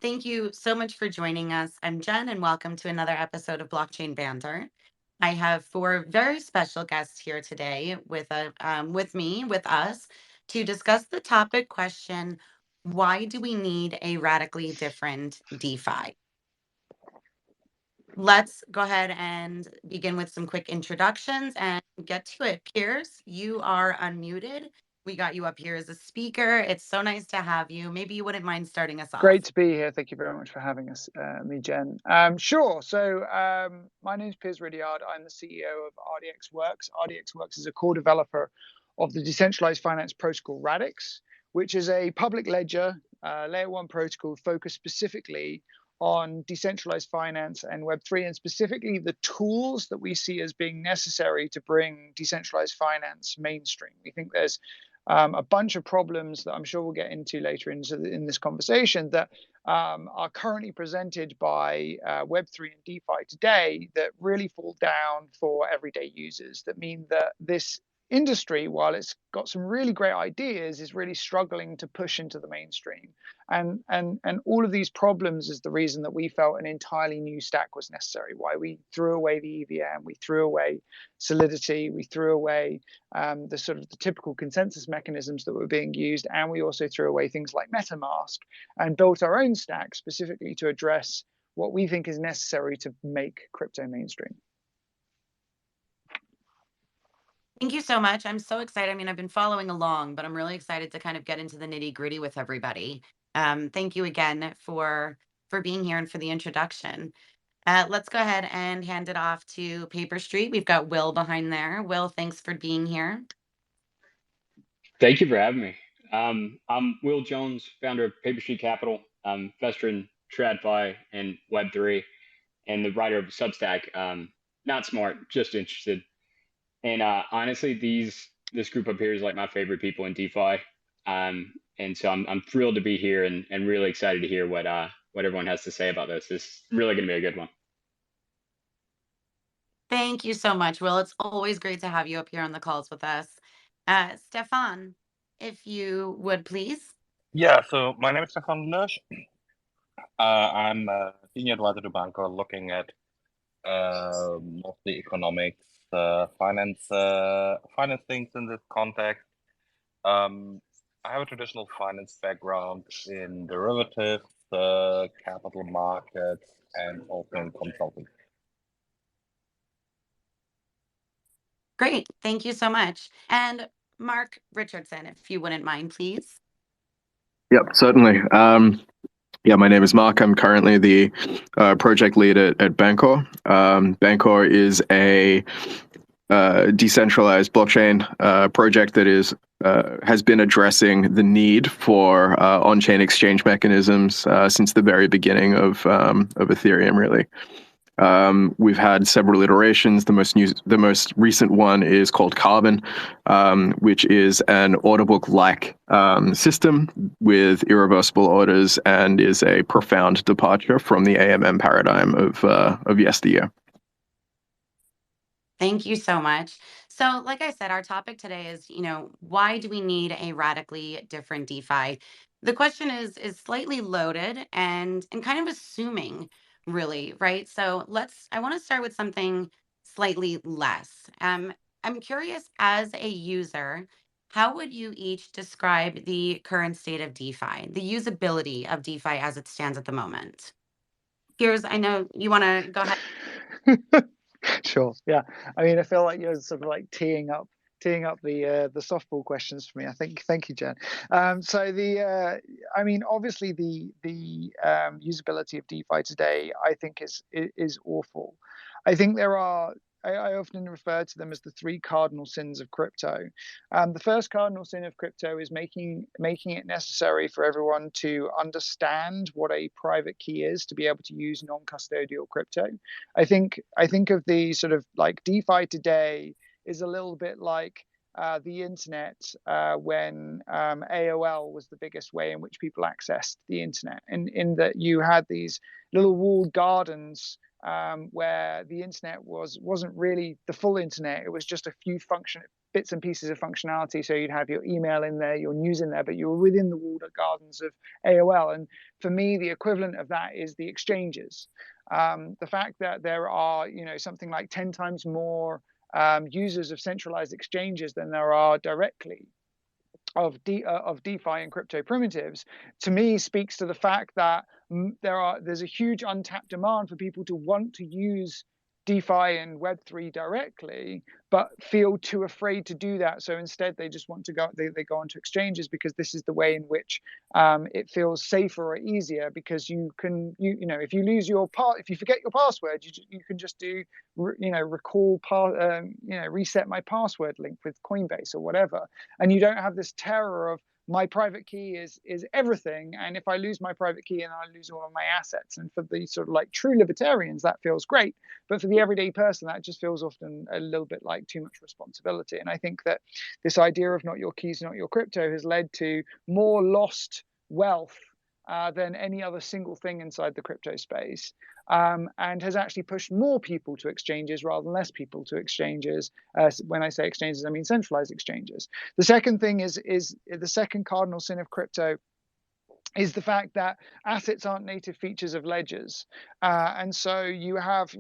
Thank you so much for joining us. I'm Jen, and welcome to another episode of Blockchain Banter. I have four very special guests here today with us, to discuss the topic question: Why do we need a radically different DeFi? Let's go ahead and begin with some quick introductions and get to it. Piers, you are unmuted. We got you up here as a speaker. It's so nice to have you. Maybe you wouldn't mind starting us Great off. to be here. Thank you very much for having us, me, Jen. Sure. So my name is Piers Ridyard. I'm the CEO of RDX Works. RDX Works is a core developer of the decentralized finance protocol Radix, which is a public ledger layer one protocol focused specifically on decentralized finance and Web3, and specifically the tools that we see as being necessary to bring decentralized finance mainstream. We think there's a bunch of problems that I'm sure we'll get into later in this conversation that are currently presented by Web3 and DeFi today that really fall down for everyday users. That mean that this industry, while it's got some really great ideas, is really struggling to push into the mainstream. And all of these problems is the reason that we felt an entirely new stack was necessary. Why we threw away the EVM, we threw away Solidity, we threw away the sort of the typical consensus mechanisms that were being used, and we also threw away things like MetaMask and built our own stack specifically to address what we think is necessary to make crypto mainstream. Thank you so much. I'm so excited. I mean, I've been following along, but I'm really excited to kind of get into the nitty gritty with everybody. Thank you again for being here and for the introduction. Let's go ahead and hand it off to Paper Street. We've got Will behind there. Will, thanks for being here. Thank you for having me. I'm Will Jones, founder of Paper Street Capital, investor in TradFi and Web3, and the writer of Substack. Not smart, just interested. And honestly, this group up here is like my favorite people in DeFi. And so I'm thrilled to be here and really excited to hear what everyone has to say about this. This is really going to be a good one. Thank you so much, Will. It's always great to have you up here on the calls with us. Stefan, if you would please. Yeah, so my name is Stefan Lösch. I'm a senior advisor to Bancor, looking at mostly economics, finance things in this context. I have a traditional finance background in derivatives, capital markets, and also in consulting. Great. Thank you so much. And Mark Richardson, if you wouldn't mind, please. Yep, certainly. Yeah, my name is Mark. I'm currently the project lead at Bancor. Bancor is a decentralized blockchain project that has been addressing the need for on-chain exchange mechanisms since the very beginning of Ethereum, really. We've had several iterations. The most recent one is called Carbon, which is an order book-like system with irreversible orders and is a profound departure from the AMM paradigm of yesteryear. Thank you so much. So, like I said, our topic today is, why do we need a radically different DeFi? The question is slightly loaded and kind of assuming, really, right? So I want to start with something slightly less. I'm curious, as a user, how would you each describe the current state of DeFi, the usability of DeFi as it stands at the moment? Piers, I know you want to go ahead. Sure. Yeah. I mean, I feel like you're sort of like teeing up the softball questions for me. I think. Thank you, Jen. I mean, obviously the usability of DeFi today, I think, is awful. I think I often refer to them as the three cardinal sins of crypto. The first cardinal sin of crypto is making it necessary for everyone to understand what a private key is to be able to use non-custodial crypto. I think of the sort of like DeFi today is a little bit like the internet when AOL was the biggest way in which people accessed the internet, and in that you had these little walled gardens where the internet wasn't really the full internet. It was just a few bits and pieces of functionality. So you'd have your email in there, your news in there, but you're within the walled gardens of AOL. And for me, the equivalent of that is the exchanges. The fact that there are, something like 10 times more users of centralized exchanges than there are directly of DeFi and crypto primitives, to me speaks to the fact that there's a huge untapped demand for people to want to use DeFi and Web3 directly, but feel too afraid to do that. So instead, they just want to go. They go onto exchanges because this is the way in which it feels safer or easier. Because you can, if you lose your if you forget your password, you can just do, reset my password link with Coinbase or whatever, and you don't have this terror of my private key is everything, and if I lose my private key, and I lose all of my assets. And for the sort of like true libertarians, that feels great, but for the everyday person, that just feels often a little bit like too much responsibility. And I think that this idea of not your keys, not your crypto has led to more lost wealth than any other single thing inside the crypto space, and has actually pushed more people to exchanges rather than less people to exchanges. When I say exchanges, I mean centralized exchanges. The second thing is the second cardinal sin of crypto is the fact that assets aren't native features of ledgers. And so you have,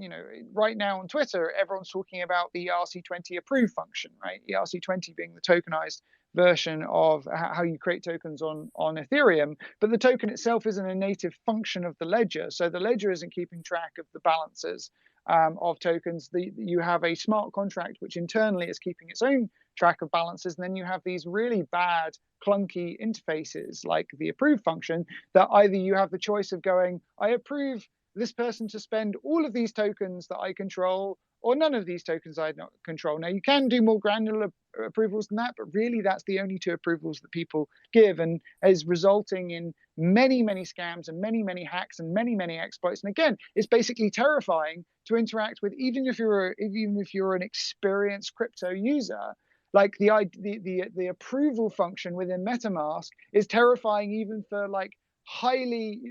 right now on Twitter, everyone's talking about the ERC20 approve function, right? ERC20 being the tokenized version of how you create tokens on Ethereum, but the token itself isn't a native function of the ledger. So the ledger isn't keeping track of the balances of tokens. You have a smart contract which internally is keeping its own track of balances, and then you have these really bad clunky interfaces like the approve function that either you have the choice of going, I approve this person to spend all of these tokens that I control, or none of these tokens I don't control. Now, you can do more granular approvals than that, but really that's the only two approvals that people give, and is resulting in many, many scams and many, many hacks and many, many exploits. And again, it's basically terrifying to interact with, even if you're an experienced crypto user. Like the approval function within MetaMask is terrifying, even for like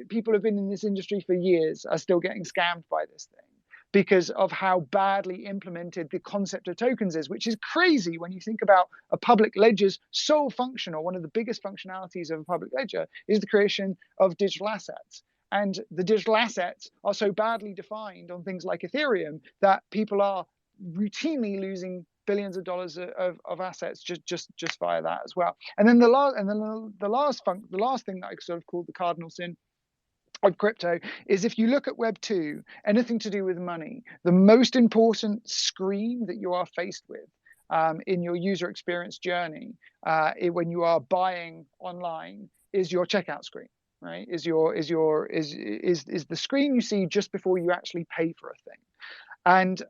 people who've been in this industry for years are still getting scammed by this thing, because of how badly implemented the concept of tokens is, which is crazy when you think about a public ledger's sole function, or one of the biggest functionalities of a public ledger is the creation of digital assets. And the digital assets are so badly defined on things like Ethereum that people are routinely losing billions of dollars of assets just via that as well. And then the last thing that I sort of called the cardinal sin of crypto is, if you look at Web 2, anything to do with money, the most important screen that you are faced with in your user experience journey when you are buying online is your checkout screen, right? Is the screen you see just before you actually pay for a thing. And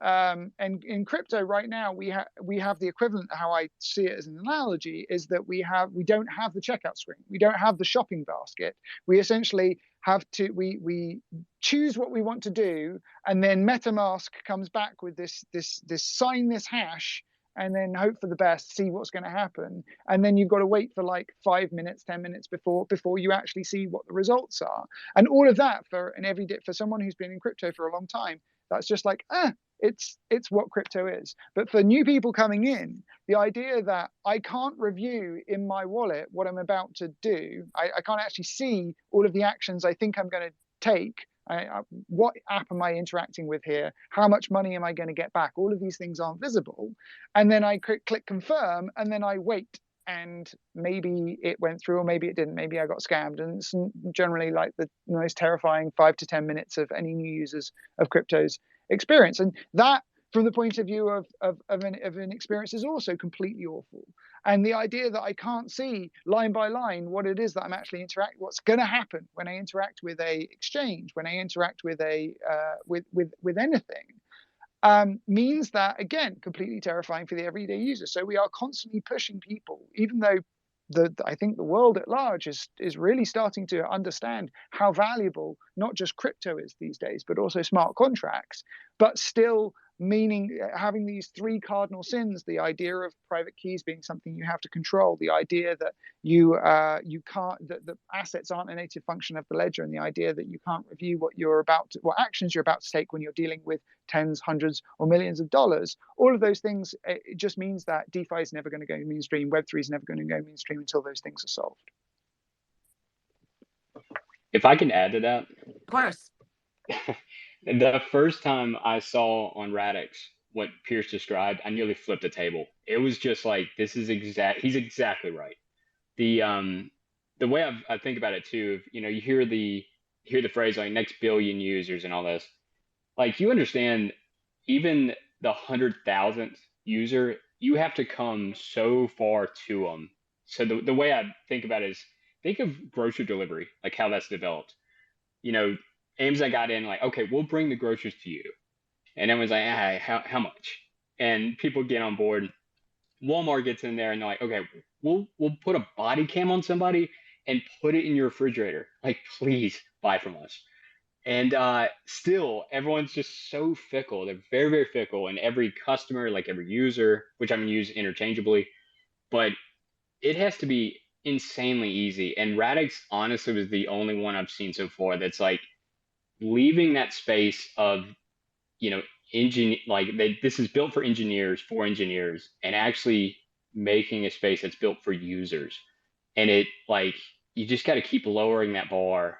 in crypto right now, we have the equivalent. How I see it as an analogy is that we don't have the checkout screen. We don't have the shopping basket. We essentially have to we choose what we want to do, and then MetaMask comes back with this sign this hash, and then hope for the best, see what's going to happen, and then you've got to wait for like 5 minutes, 10 minutes before you actually see what the results are. And all of that for someone who's been in crypto for a long time, that's just like, it's what crypto is. But for new people coming in, the idea that I can't review in my wallet what I'm about to do, I can't actually see all of the actions I think I'm going to take. What app am I interacting with here? How much money am I going to get back? All of these things aren't visible. And then I click confirm, and then I wait. And maybe it went through, or maybe it didn't. Maybe I got scammed. And it's generally like the most terrifying 5 to 10 minutes of any new users of crypto's experience. And that, from the point of view of an experience, is also completely awful. And the idea that I can't see line by line what it is that I'm actually what's going to happen when I interact with a exchange, when I interact with with anything, means that, again, completely terrifying for the everyday user. So we are constantly pushing people, even though I think the world at large is really starting to understand how valuable not just crypto is these days, but also smart contracts. But still, meaning having these three cardinal sins: the idea of private keys being something you have to control, the idea that you can't, that the assets aren't a native function of the ledger, and the idea that you can't review what actions you're about to take when you're dealing with tens, hundreds, or millions of dollars. All of those things, it just means that DeFi is never going to go mainstream. Web3 is never going to go mainstream until those things are solved. If I can add to that, Of course. the first time I saw on Radix what Pierce described, I nearly flipped a table. It was just like, he's exactly right. The way I think about it too, you hear the phrase like next billion users and all this. Like, you understand, even the 100,000th user, you have to come so far to them. So the way I think about it is, think of grocery delivery, like how that's developed. Amazon got in like, okay, we'll bring the groceries to you. And everyone's like, how much? And people get on board. Walmart gets in there and they're like, okay, we'll put a body cam on somebody and put it in your refrigerator. Like, please buy from us. And still, everyone's just so fickle. They're very, very fickle. And every customer, like every user, which I'm going to use interchangeably, but it has to be insanely easy. And Radix honestly was the only one I've seen so far that's like leaving that space of, this is built for engineers, and actually making a space that's built for users. And it, like, you just got to keep lowering that bar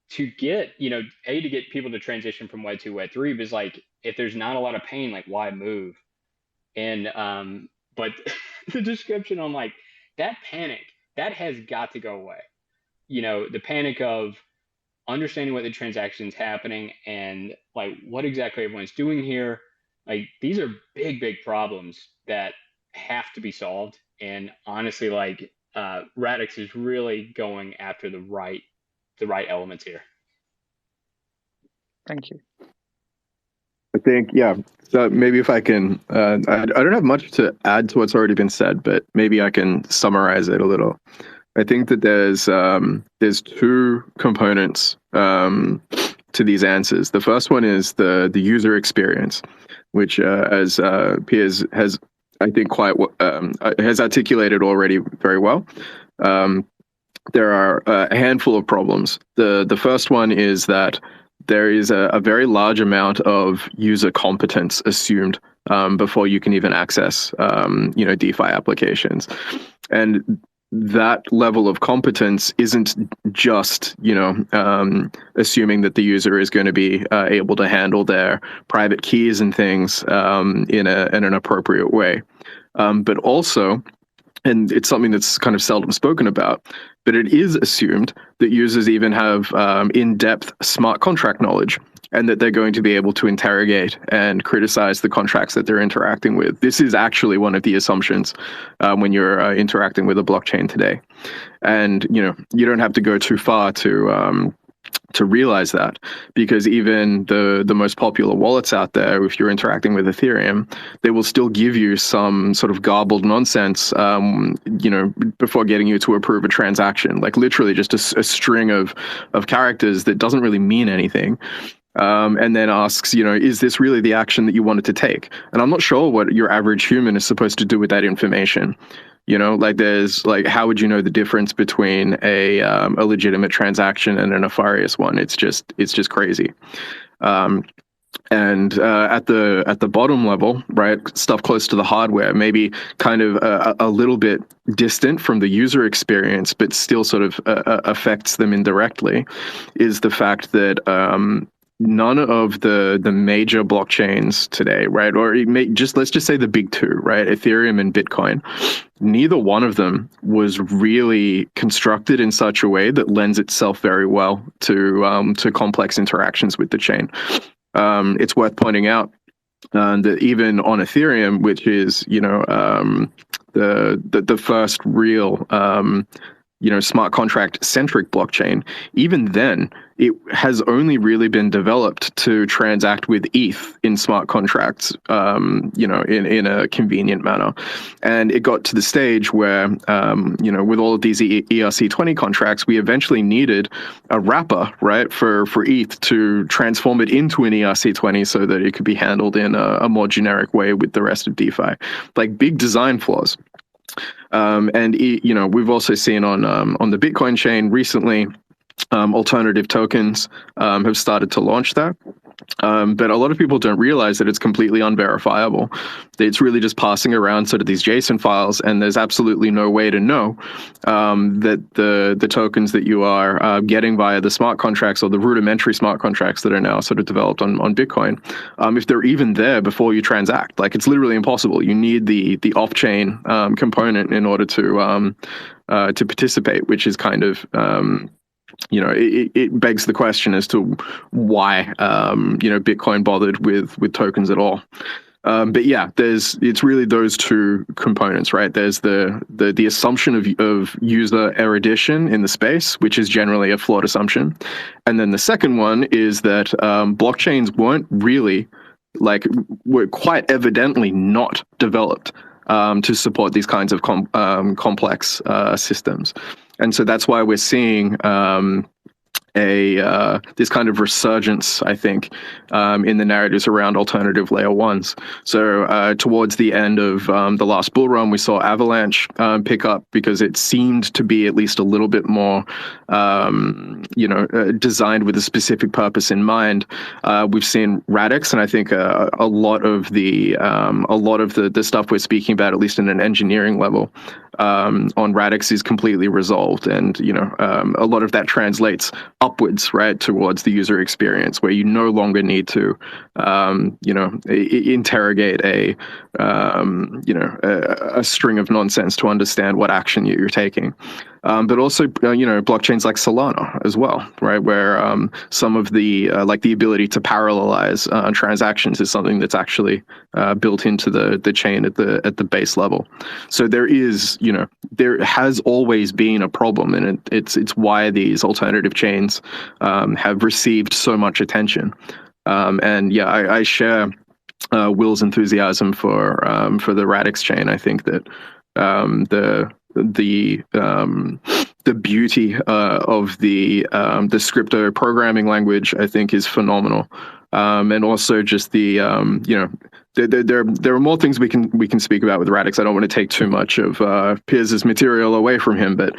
to get, to get people to transition from Web 2 Web 3, because like, if there's not a lot of pain, like, why move? And but the description on like that panic, that has got to go away. The panic of understanding what the transaction's happening and like what exactly everyone's doing here. Like, these are big, big problems that have to be solved. And honestly, like, Radix is really going after the right elements here. Thank you. I think, yeah. So maybe if I can, I don't have much to add to what's already been said, but maybe I can summarize it a little. I think that there's two components to these answers. The first one is the user experience, which, as Piers has, I think, has articulated already very well. There are a handful of problems. The first one is that there is a very large amount of user competence assumed before you can even access, DeFi applications, and that level of competence isn't just, assuming that the user is going to be able to handle their private keys and things in an appropriate way, but also, and it's something that's kind of seldom spoken about, but it is assumed that users even have in-depth smart contract knowledge, and that they're going to be able to interrogate and criticize the contracts that they're interacting with. This is actually one of the assumptions when you're interacting with a blockchain today. And, you don't have to go too far to realize that, because even the most popular wallets out there, if you're interacting with Ethereum, they will still give you some sort of garbled nonsense, before getting you to approve a transaction, like literally just a string of characters that doesn't really mean anything. And then asks, is this really the action that you wanted to take? And I'm not sure what your average human is supposed to do with that information. How would you know the difference between a legitimate transaction and a nefarious one? It's just crazy. And at the bottom level, right, stuff close to the hardware, maybe kind of a little bit distant from the user experience, but still sort of affects them indirectly, is the fact that none of the major blockchains today, right, or let's just say the big two, right, Ethereum and Bitcoin, neither one of them was really constructed in such a way that lends itself very well to complex interactions with the chain. It's worth pointing out that even on Ethereum, which is the first real smart contract centric blockchain, even then it has only really been developed to transact with ETH in smart contracts, in a convenient manner. And it got to the stage where, with all of these ERC20 contracts, we eventually needed a wrapper, right, for ETH to transform it into an ERC20 so that it could be handled in a more generic way with the rest of DeFi. Like, big design flaws. And we've also seen on the Bitcoin chain recently, alternative tokens have started to launch that. But a lot of people don't realize that it's completely unverifiable. It's really just passing around sort of these JSON files, and there's absolutely no way to know that the tokens that you are getting via the smart contracts or the rudimentary smart contracts that are now sort of developed on Bitcoin, if they're even there before you transact. Like, it's literally impossible. You need the off-chain component in order to participate, which is kind of it begs the question as to why Bitcoin bothered with tokens at all. But yeah, it's really those two components, right? There's the assumption of user erudition in the space, which is generally a flawed assumption, and then the second one is that blockchains were quite evidently not developed to support these kinds of complex systems. And so that's why we're seeing this kind of resurgence, I think, in the narratives around alternative layer ones. So towards the end of the last bull run, we saw Avalanche pick up because it seemed to be at least a little bit more, designed with a specific purpose in mind. We've seen Radix, and I think a lot of the stuff we're speaking about, at least in an engineering level, on Radix is completely resolved, and a lot of that translates upwards, right, towards the user experience, where you no longer need to interrogate a string of nonsense to understand what action you're taking. But also, blockchains like Solana as well, right, where some of the the ability to parallelize transactions is something that's actually built into the chain at the base level. So there has always been a problem, and it's why these alternative chains have received so much attention. And yeah, I share Will's enthusiasm for the Radix chain. I think that the beauty of the scripto programming language, I think, is phenomenal, and also just the there are more things we can speak about with Radix. I don't want to take too much of Piers' material away from him, but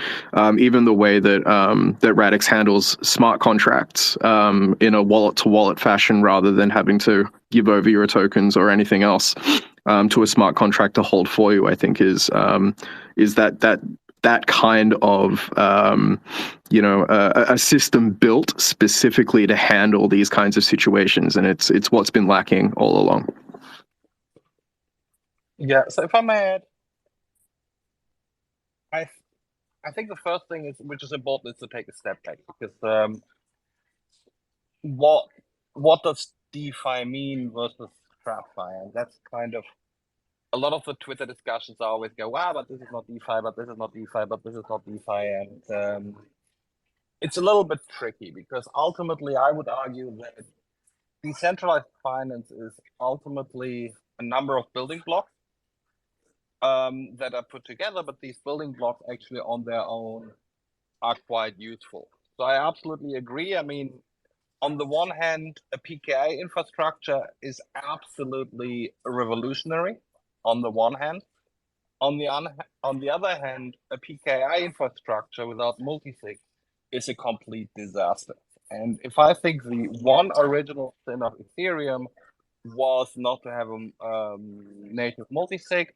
even the way that Radix handles smart contracts in a wallet-to-wallet fashion, rather than having to give over your tokens or anything else to a smart contract to hold for you, I think is that kind of a system built specifically to handle these kinds of situations, and it's what's been lacking all along. Yeah, so if I may add, I think the first thing which is important, is to take a step back, because what does DeFi mean versus TradFi? And that's kind of a lot of the Twitter discussions always go, wow, but this is not DeFi, but this is not DeFi, but this is not DeFi. And it's a little bit tricky, because ultimately I would argue that decentralized finance is ultimately a number of building blocks that are put together, but these building blocks actually on their own are quite useful. So I absolutely agree. I mean, on the one hand, a PKI infrastructure is absolutely revolutionary on the one hand. On the other hand, a PKI infrastructure without multisig is a complete disaster. And if I think the one original sin of Ethereum was not to have a native multisig,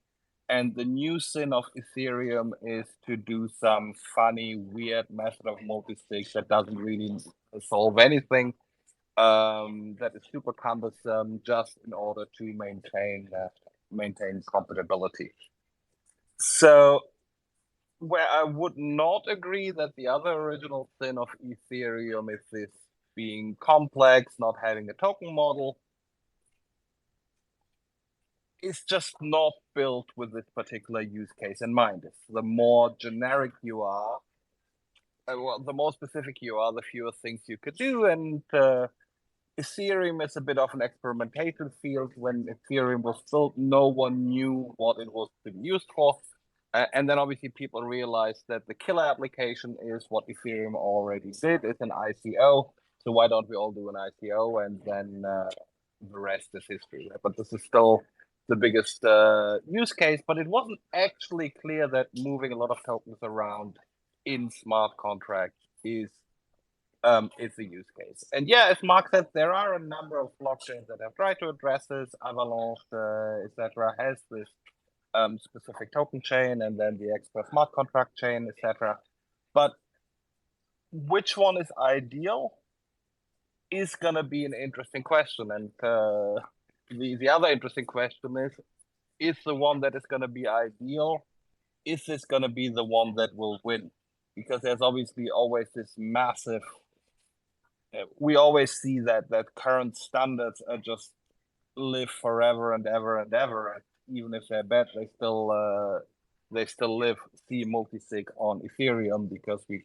and the new sin of Ethereum is to do some funny, weird method of multisig that doesn't really solve anything, that is super cumbersome just in order to maintain compatibility. So where I would not agree that the other original sin of Ethereum is this being complex, not having a token model, is just not built with this particular use case in mind. The more generic you are, well, the more specific you are, the fewer things you could do. And Ethereum is a bit of an experimentation field. When Ethereum was built, no one knew what it was to be used for. And then obviously people realized that the killer application is what Ethereum already did. It's an ICO. So why don't we all do an ICO? And then the rest is history. But this is still the biggest use case. But it wasn't actually clear that moving a lot of tokens around in smart contracts is a use case. And yeah, as Mark said, there are a number of blockchains that have tried to address this. Avalanche, etc., has this specific token chain, and then the expert smart contract chain, etc. But which one is ideal is going to be an interesting question. And the other interesting question is the one that is going to be ideal, is this going to be the one that will win? Because there's obviously always this massive, we always see that current standards are just live forever and ever and ever. And even if they're bad, they still live. See multisig on Ethereum because we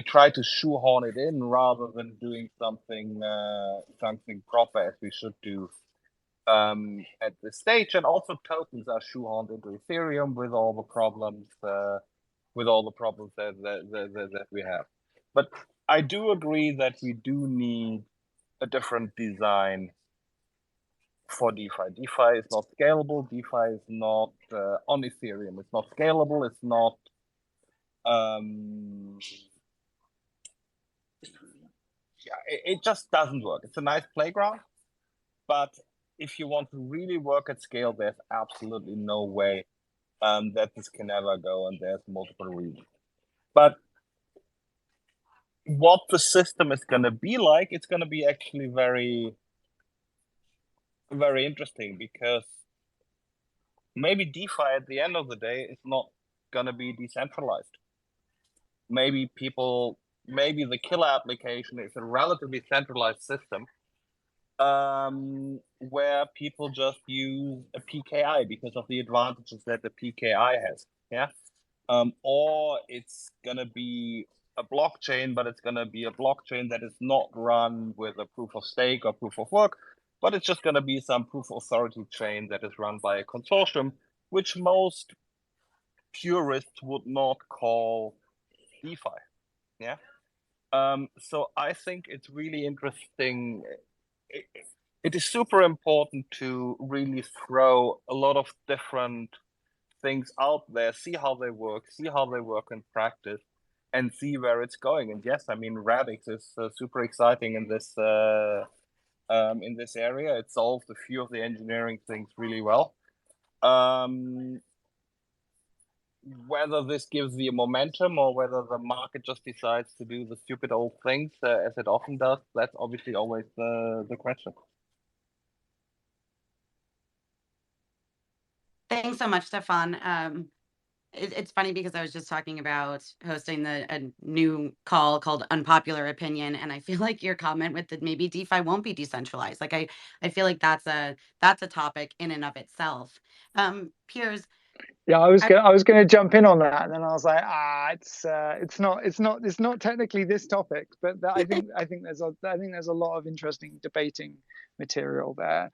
try to shoehorn it in rather than doing something proper as we should do at this stage. And also tokens are shoehorned into Ethereum with all the problems that we have. But I do agree that we do need a different design for DeFi. DeFi is not scalable. DeFi is not on Ethereum. It's not scalable. It's not. It just doesn't work. It's a nice playground, but if you want to really work at scale, there's absolutely no way that this can ever go, and there's multiple reasons. But what the system is going to be like, it's going to be actually very, very interesting, because maybe DeFi at the end of the day is not going to be decentralized. Maybe the killer application is a relatively centralized system where people just use a PKI because of the advantages that the PKI has. Yeah. Or it's going to be a blockchain, but it's going to be a blockchain that is not run with a proof of stake or proof of work, but it's just going to be some proof of authority chain that is run by a consortium, which most purists would not call DeFi. Yeah. So I think it's really interesting. It is super important to really throw a lot of different things out there, see how they work in practice, and see where it's going. And yes, I mean, Radix is super exciting in this area. It solved a few of the engineering things really well. Whether this gives the momentum or whether the market just decides to do the stupid old things as it often does, that's obviously always the question. Thanks so much, Stefan. It's funny because I was just talking about hosting a new call called Unpopular Opinion, and I feel like your comment with that maybe DeFi won't be decentralized. Like I feel like that's a topic in and of itself. Piers. Yeah, I was going to jump in on that, and then I was like, it's not technically this topic, but I think there's a lot of interesting debating material there.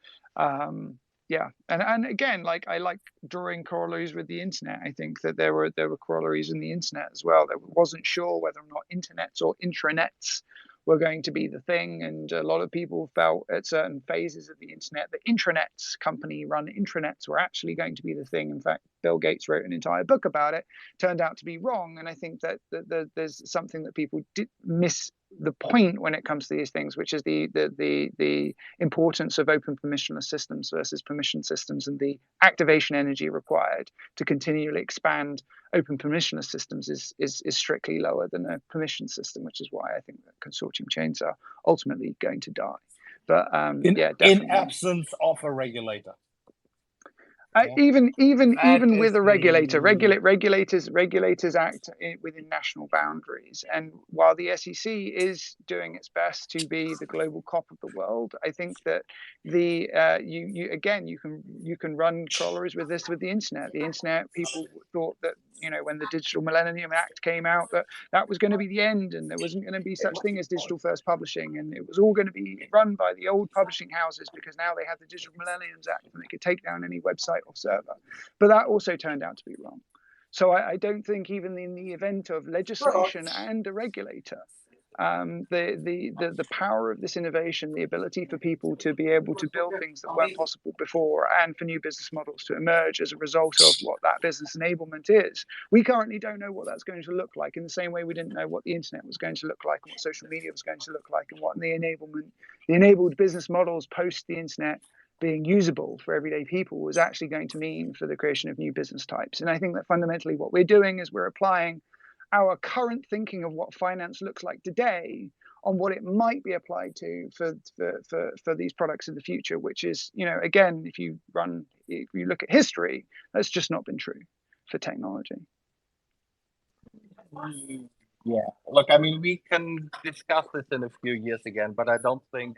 Yeah, and again, like I like drawing corollaries with the internet. I think that there were corollaries in the internet as well. That wasn't sure whether or not internets or intranets were going to be the thing, and a lot of people felt at certain phases of the internet that intranets, company-run intranets, were actually going to be the thing. In fact, Bill Gates wrote an entire book about it. Turned out to be wrong, and I think that there's something that people did miss the point when it comes to these things, which is the importance of open permissionless systems versus permission systems, and the activation energy required to continually expand open permissionless systems is strictly lower than a permission system, which is why I think that consortium chains are ultimately going to die. But in absence of a regulator. Even with a regulator, regulators act within national boundaries. And while the SEC is doing its best to be the global cop of the world, I think that you can run corollaries with this with the internet. The internet, people thought that when the Digital Millennium Act came out, that was going to be the end, and there wasn't going to be such thing as digital first publishing, and it was all going to be run by the old publishing houses because now they have the Digital Millennium Act and they could take down any website or server. But that also turned out to be wrong. So I don't think even in the event of legislation and a regulator, the power of this innovation, the ability for people to be able to build things that weren't possible before, and for new business models to emerge as a result of what that business enablement is. We currently don't know what that's going to look like, in the same way we didn't know what the internet was going to look like, and what social media was going to look like, and what the enabled business models post the internet being usable for everyday people was actually going to mean for the creation of new business types. And I think that fundamentally what we're doing is we're applying our current thinking of what finance looks like today on what it might be applied to for these products in the future, which is, again, if you look at history, that's just not been true for technology. Yeah, look, I mean, we can discuss this in a few years again, but I don't think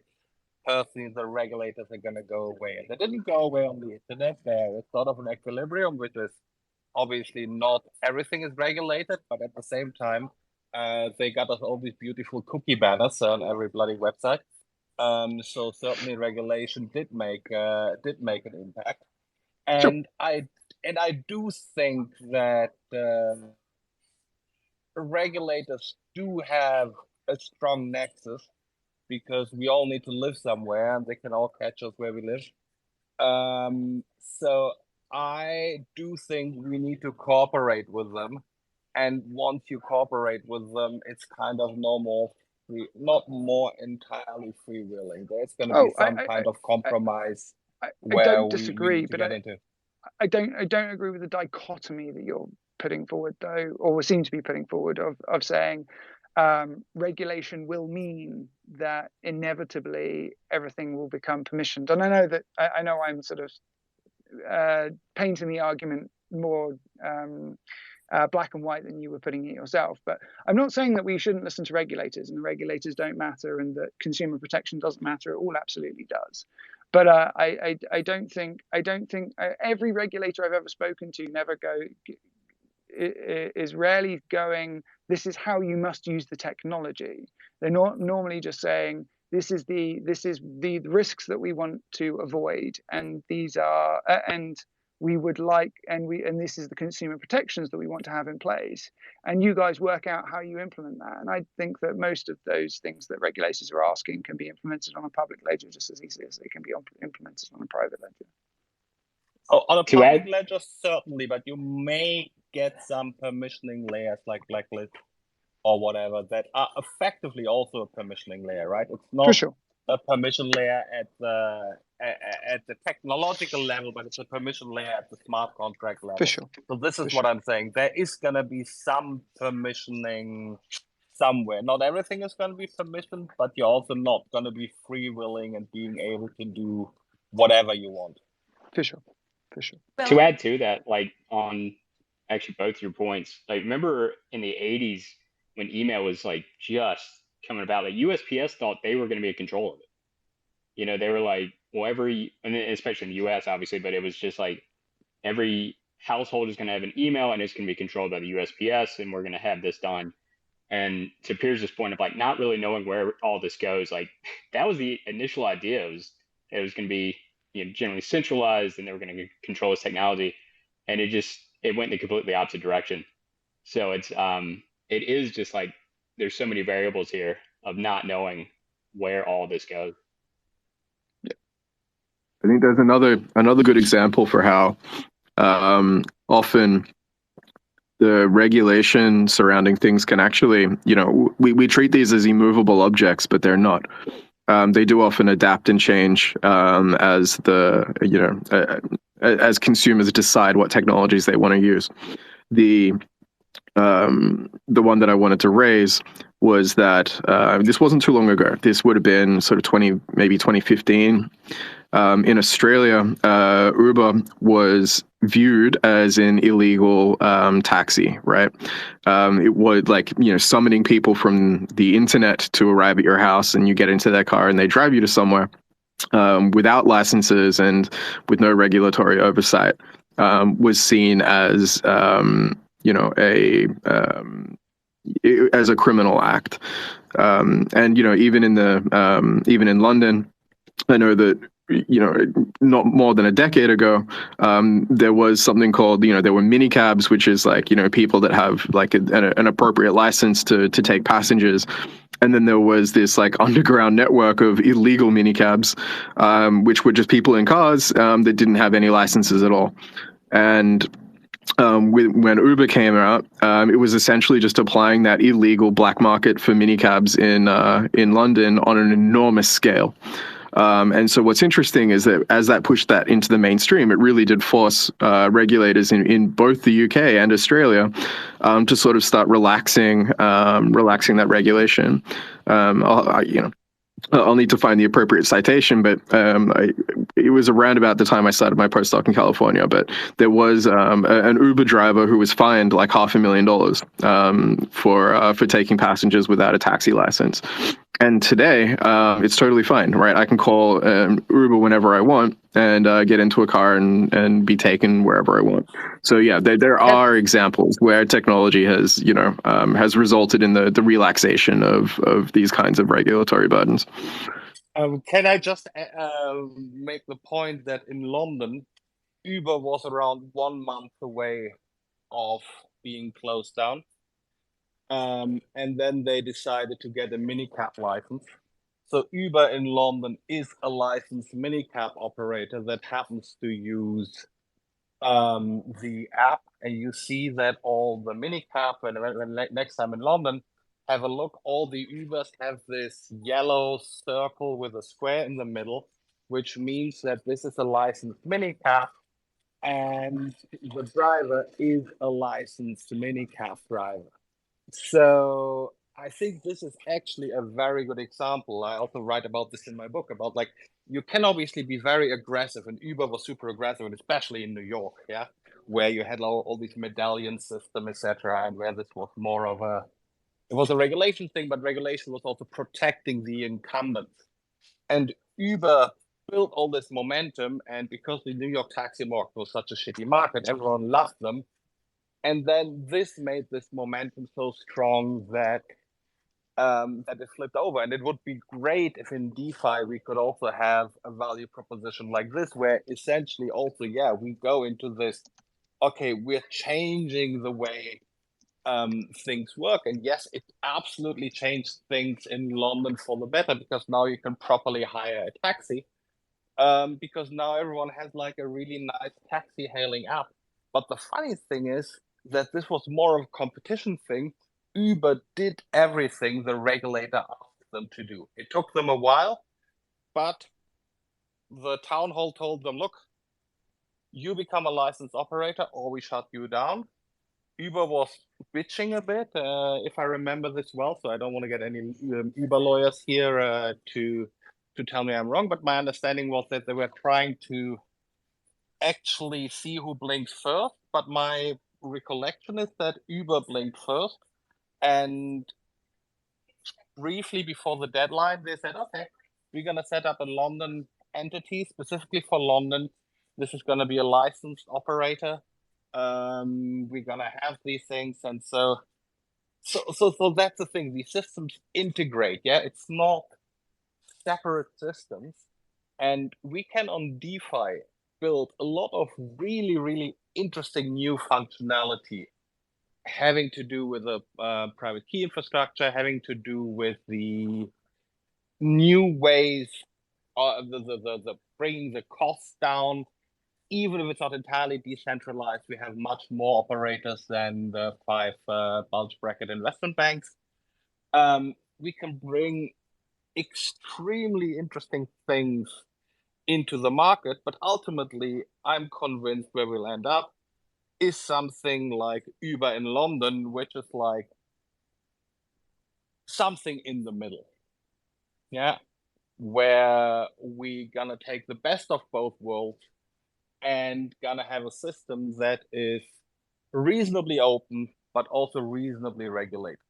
personally the regulators are going to go away. And they didn't go away on the internet. There is sort of an equilibrium, which is obviously not everything is regulated, but at the same time, they got us all these beautiful cookie banners on every bloody website. So certainly regulation did make an impact. And sure. I do think that regulators do have a strong nexus, because we all need to live somewhere and they can all catch us where we live. So I do think we need to cooperate with them. And once you cooperate with them, it's kind of not more entirely freewheeling. There's going to be some kind of compromise I don't disagree, but I don't agree with the dichotomy that you're putting forward, though, or seem to be putting forward, of saying regulation will mean that inevitably everything will become permissioned. And I know I'm sort of painting the argument more black and white than you were putting it yourself, but I'm not saying that we shouldn't listen to regulators and the regulators don't matter and that consumer protection doesn't matter. It all absolutely does. But I don't think every regulator I've ever spoken to is rarely going, this is how you must use the technology. They're not normally just saying, this is the risks that we want to avoid, and these are and we would like, and this is the consumer protections that we want to have in place, and you guys work out how you implement that. And I think that most of those things that regulators are asking can be implemented on a public ledger just as easily as they can be implemented on a private ledger. Oh, on a public ledger, certainly, but you may get some permissioning layers like Blacklist or whatever that are effectively also a permissioning layer, right? It's not a permission layer at the technological level, but it's a permission layer at the smart contract level. So this is what I'm saying. There is going to be some permissioning somewhere. Not everything is going to be permissioned, but you're also not going to be freewheeling and being able to do whatever you want. For sure. To add to that, like on actually both your points, like remember in the 80s when email was like just coming about, like USPS thought they were going to be in control of it. They were like, well, and especially in the US, obviously, but it was just like every household is going to have an email and it's going to be controlled by the USPS, and we're going to have this done. And to Piers' point of like not really knowing where all this goes, like that was the initial idea. It was going to be generally centralized, and they were going to control this technology, and it went in the completely opposite direction. So it is just like there's so many variables here of not knowing where all this goes. Yeah, I think there's another good example for how often the regulation surrounding things can actually, we treat these as immovable objects, but they're not. They do often adapt and change as as consumers decide what technologies they want to use. The one that I wanted to raise was that this wasn't too long ago. This would have been sort of maybe 2015. In Australia, Uber was viewed as an illegal taxi, right? It would summoning people from the internet to arrive at your house, and you get into their car and they drive you to somewhere without licenses and with no regulatory oversight, was seen as as a criminal act. And even in London, I know that not more than a decade ago, there was something called, there were mini cabs, which is like, people that have like an appropriate license to take passengers. And then there was this like underground network of illegal mini cabs, which were just people in cars that didn't have any licenses at all. And when Uber came out, it was essentially just applying that illegal black market for minicabs in London on an enormous scale. And so what's interesting is that as that pushed that into the mainstream, it really did force regulators in both the UK and Australia to sort of start relaxing that regulation. I'll need to find the appropriate citation, but it was around about the time I started my postdoc in California. But there was an Uber driver who was fined like $500,000 for taking passengers without a taxi license. And today, it's totally fine, right? I can call Uber whenever I want and get into a car and be taken wherever I want. So yeah, there are examples where technology has, has resulted in the relaxation of these kinds of regulatory burdens. Can I just make the point that in London, Uber was around 1 month away of being closed down. And then they decided to get a minicab license. So Uber in London is a licensed minicab operator that happens to use the app, and you see that all the minicab, when next time in London, have a look, all the Ubers have this yellow circle with a square in the middle, which means that this is a licensed minicab, and the driver is a licensed minicab driver. So I think this is actually a very good example. I also write about this in my book, about like, you can obviously be very aggressive, and Uber was super aggressive, and especially in New York, yeah, where you had all these medallion system, etc., and where this was more of it was a regulation thing, but regulation was also protecting the incumbents. And Uber built all this momentum, and because the New York taxi market was such a shitty market, everyone loved them. And then this made this momentum so strong that that it flipped over. And it would be great if in DeFi we could also have a value proposition like this, where essentially also, yeah, we go into this, okay, we're changing the way things work. And yes, it absolutely changed things in London for the better, because now you can properly hire a taxi, because now everyone has like a really nice taxi hailing app. But the funny thing is that this was more of a competition thing. Uber did everything the regulator asked them to do. It took them a while, but the town hall told them, look, you become a licensed operator or we shut you down. Uber was bitching a bit, if I remember this well, so I don't want to get any Uber lawyers here to tell me I'm wrong, but my understanding was that they were trying to actually see who blinked first, but my recollection is that Uber blinked first, and briefly before the deadline, they said, okay, we're going to set up a London entity specifically for London. This is going to be a licensed operator. We're going to have these things. And so that's the thing. These systems integrate. Yeah, it's not separate systems. And we can on DeFi build a lot of really, really interesting new functionality having to do with the private key infrastructure, having to do with the new ways, the bringing the costs down. Even if it's not entirely decentralized, we have much more operators than the 5 bulge bracket investment banks. We can bring extremely interesting things into the market, but ultimately, I'm convinced where we'll end up is something like Uber in London, which is like something in the middle. Yeah, where we're gonna take the best of both worlds and gonna have a system that is reasonably open, but also reasonably regulated.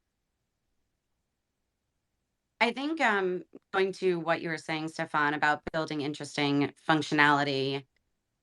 I think going to what you were saying, Stefan, about building interesting functionality,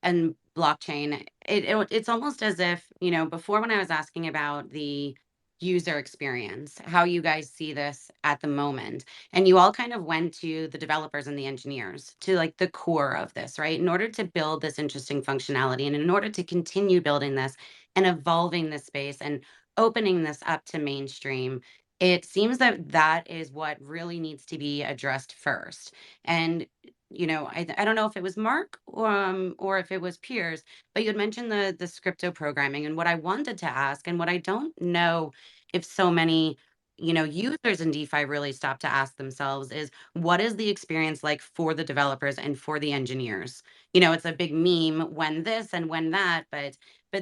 and blockchain, it's almost as if, before when I was asking about the user experience, how you guys see this at the moment, and you all kind of went to the developers and the engineers to like the core of this, right? In order to build this interesting functionality and in order to continue building this and evolving this space and opening this up to mainstream, it seems that that is what really needs to be addressed first. And I don't know if it was Mark or if it was Piers, but you had mentioned the scripto programming. And what I wanted to ask, and what I don't know if so many users in DeFi really stop to ask themselves, is what is the experience like for the developers and for the engineers? It's a big meme when this and when that, but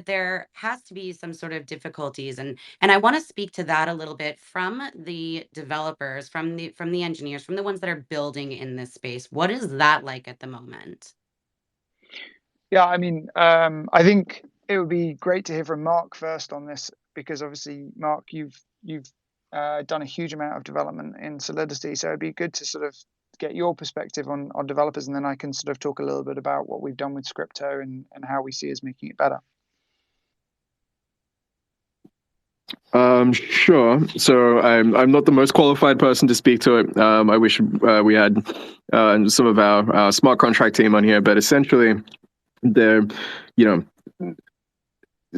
there has to be some sort of difficulties, and I want to speak to that a little bit from the developers, from the engineers, from the ones that are building in this space. What is that like at the moment? Yeah, I mean, I think it would be great to hear from Mark first on this, because obviously, Mark, you've done a huge amount of development in Solidity, so it'd be good to sort of get your perspective on developers, and then I can sort of talk a little bit about what we've done with Scripto and how we see as making it better. Sure. So I'm not the most qualified person to speak to it. I wish we had some of our smart contract team on here, but essentially,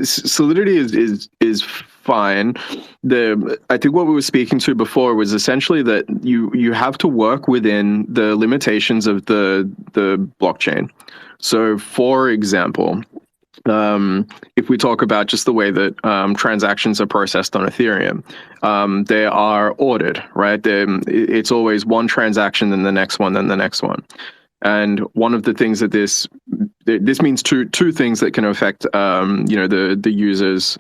Solidity is fine. I think what we were speaking to before was essentially that you have to work within the limitations of the blockchain. So, for example, if we talk about just the way that transactions are processed on Ethereum, they are ordered, right? It's always one transaction, then the next one, then the next one. And one of the things that this means two things that can affect the user's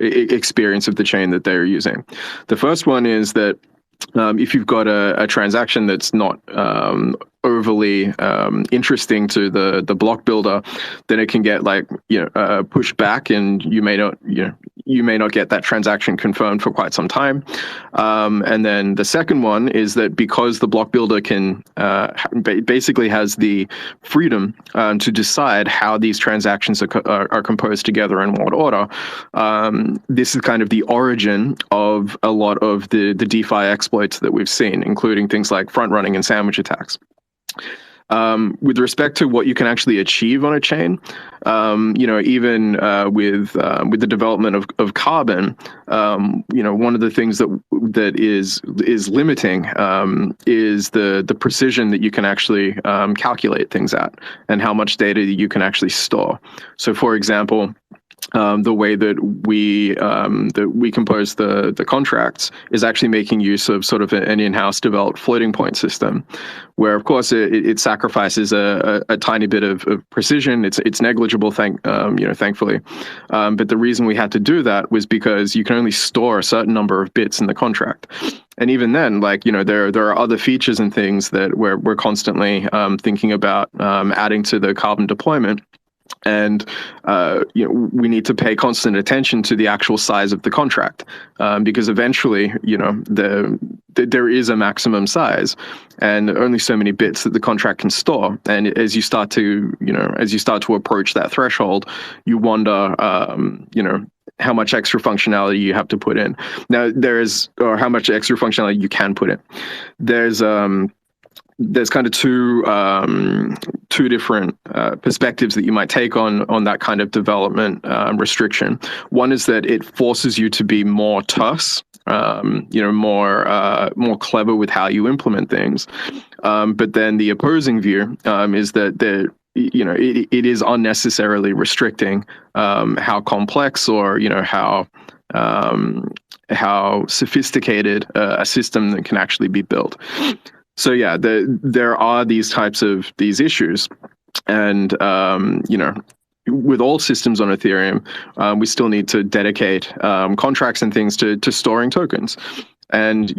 experience of the chain that they're using. The first one is that if you've got a transaction that's not overly interesting to the block builder, then it can get pushed back, and you may not get that transaction confirmed for quite some time. And then the second one is that because the block builder can basically has the freedom to decide how these transactions are composed together in what order, this is kind of the origin of a lot of the DeFi exploits that we've seen, including things like front running and sandwich attacks. With respect to what you can actually achieve on a chain, even with the development of Carbon, one of the things that is limiting is the precision that you can actually calculate things at, and how much data you can actually store. So, for example, the way that we compose the contracts is actually making use of sort of an in-house developed floating point system, where of course it sacrifices a tiny bit of precision. It's negligible, thankfully. But the reason we had to do that was because you can only store a certain number of bits in the contract. And even then, there are other features and things that we're constantly thinking about adding to the Carbon deployment. And we need to pay constant attention to the actual size of the contract, because eventually, there is a maximum size, and only so many bits that the contract can store. And as you start to approach that threshold, you wonder, how much extra functionality you have to put in. Now, or how much extra functionality you can put in. There's kind of two different perspectives that you might take on that kind of development restriction. One is that it forces you to be more terse, more clever with how you implement things. But then the opposing view is that it is unnecessarily restricting how complex or how sophisticated a system that can actually be built. So yeah, there are these types of issues, and with all systems on Ethereum, we still need to dedicate contracts and things to storing tokens. And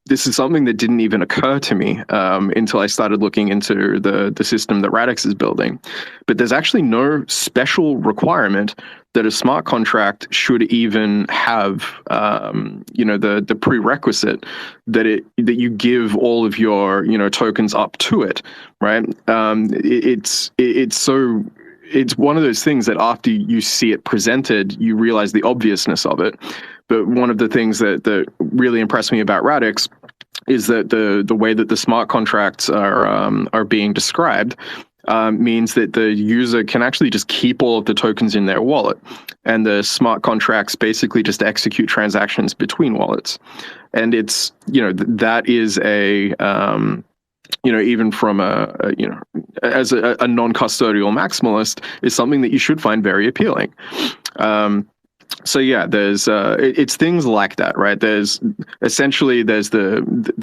this is something that didn't even occur to me until I started looking into the system that Radix is building. But there's actually no special requirement that a smart contract should even have, the prerequisite that you give all of your, tokens up to it, right? It's one of those things that after you see it presented, you realize the obviousness of it. But one of the things that really impressed me about Radix is that the way that the smart contracts are being described means that the user can actually just keep all of the tokens in their wallet, and the smart contracts basically just execute transactions between wallets. And it's, that is a even from as a non-custodial maximalist, is something that you should find very appealing. So yeah, there's it's things like that, right? There's the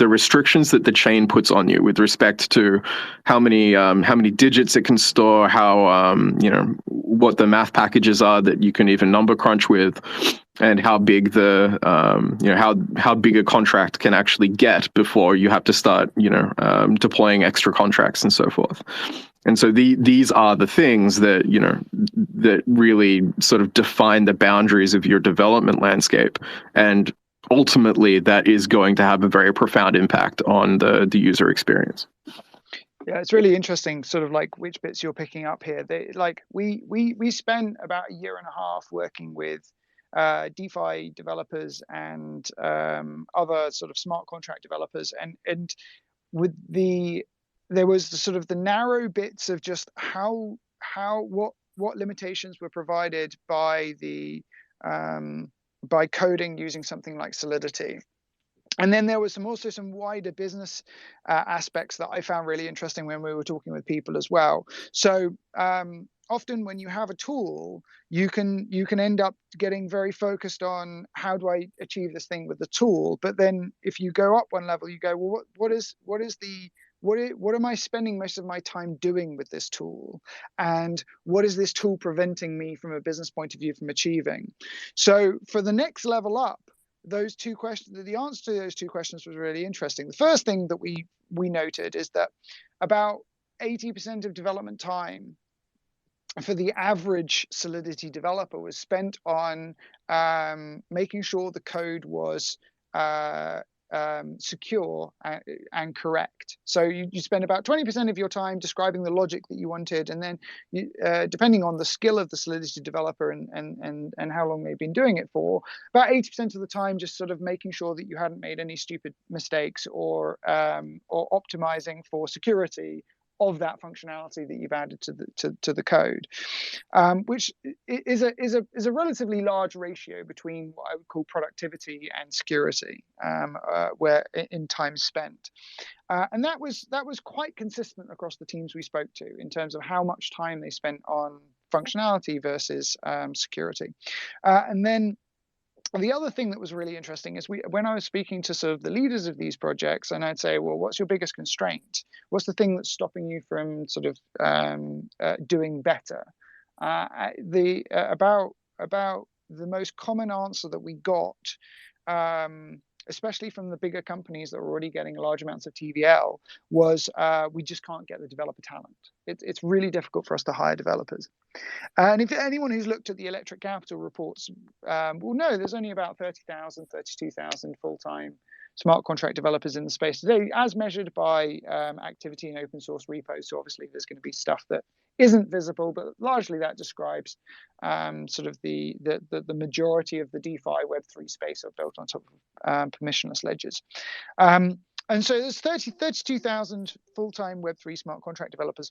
restrictions that the chain puts on you with respect to how many digits it can store, how what the math packages are that you can even number crunch with, and how big the how big a contract can actually get before you have to start deploying extra contracts and so forth. And so these are the things that that really sort of define the boundaries of your development landscape, and ultimately that is going to have a very profound impact on the user experience. Yeah, it's really interesting, sort of like which bits you're picking up here. We spent about a year and a half working with DeFi developers and other sort of smart contract developers, and with there was the sort of the narrow bits of just what limitations were provided by by coding using something like Solidity. And then there was also some wider business aspects that I found really interesting when we were talking with people as well. So often when you have a tool, you can end up getting very focused on how do I achieve this thing with the tool. But then if you go up one level, you go, well, what am I spending most of my time doing with this tool? And what is this tool preventing me from a business point of view from achieving? So for the next level up, those two questions, the answer to those two questions was really interesting. The first thing that we noted is that about 80% of development time for the average Solidity developer was spent on making sure the code was secure and correct. So you spend about 20% of your time describing the logic that you wanted, and then depending on the skill of the Solidity developer and how long they've been doing it for, about 80% of the time just sort of making sure that you hadn't made any stupid mistakes or optimizing for security of that functionality that you've added to the code, which is a relatively large ratio between what I would call productivity and security, where in time spent, and that was quite consistent across the teams we spoke to in terms of how much time they spent on functionality versus security, and then. The other thing that was really interesting is when I was speaking to sort of the leaders of these projects, and I'd say, well, what's your biggest constraint? What's the thing that's stopping you from sort of doing better? About the most common answer that we got, especially from the bigger companies that are already getting large amounts of TVL, was we just can't get the developer talent. It's really difficult for us to hire developers. And if anyone who's looked at the Electric Capital reports will know there's only about 30,000, 32,000 full-time smart contract developers in the space today, as measured by activity in open source repos. So obviously there's going to be stuff that isn't visible, but largely that describes sort of the majority of the DeFi Web3 space are built on top of permissionless ledgers. And so there's 32,000 full-time Web3 smart contract developers.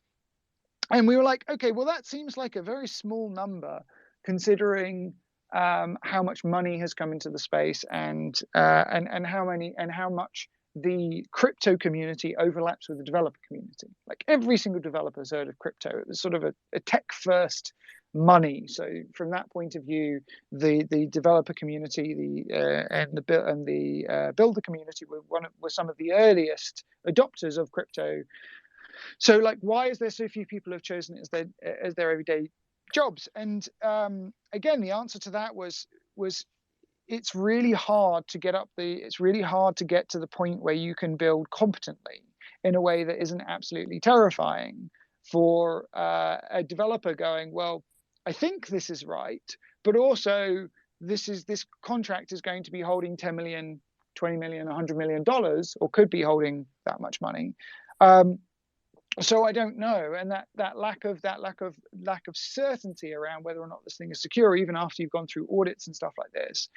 And we were like, okay, well, that seems like a very small number considering how much money has come into the space and how much the crypto community overlaps with the developer community. Like every single developer has heard of crypto. It was sort of a tech first money. So from that point of view, the developer community and the builder community were some of the earliest adopters of crypto. So like, why is there so few people who have chosen it as their everyday jobs? And again, the answer to that was it's really hard to get to the point where you can build competently in a way that isn't absolutely terrifying for a developer going, well, I think this is right, but also this contract is going to be holding 10 million, 20 million, $100 million, or could be holding that much money. So I don't know, and that lack of certainty around whether or not this thing is secure, even after you've gone through audits and stuff like this,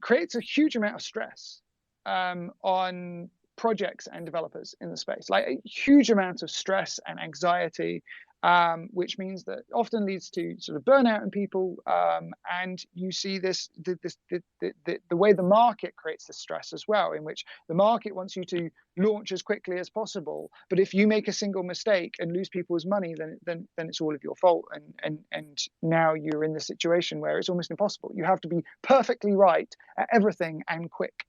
creates a huge amount of stress on projects and developers in the space, like a huge amount of stress and anxiety, which means that often leads to sort of burnout in people. And you see the way the market creates this stress as well, in which the market wants you to launch as quickly as possible. But if you make a single mistake and lose people's money, then it's all of your fault. And now you're in the situation where it's almost impossible. You have to be perfectly right at everything and quick.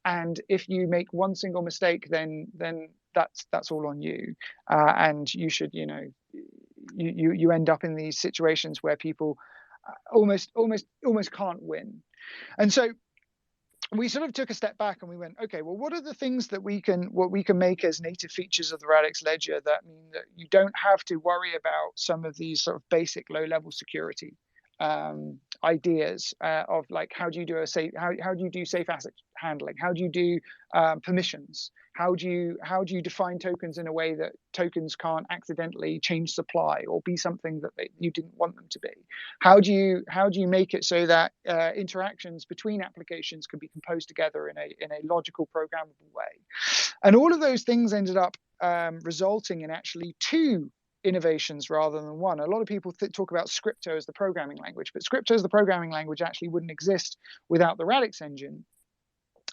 And if you make one single mistake, then that's all on you. And you should, you end up in these situations where people almost can't win. And so we sort of took a step back and we went, okay, well, what are the things that we can make as native features of the Radix ledger that mean that you don't have to worry about some of these sort of basic low-level security ideas of, like, how do you do safe asset handling? How do you do permissions? How do you define tokens in a way that tokens can't accidentally change supply or be something that you didn't want them to be? How do you make it so that interactions between applications can be composed together in a logical, programmable way? And all of those things ended up resulting in actually two innovations rather than one. A lot of people talk about Scripto as the programming language, but Scripto as the programming language actually wouldn't exist without the Radix engine.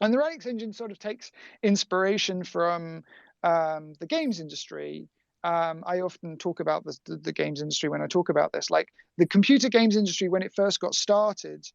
And the Radix engine sort of takes inspiration from the games industry. I often talk about the games industry when I talk about this. Like, the computer games industry, when it first got started,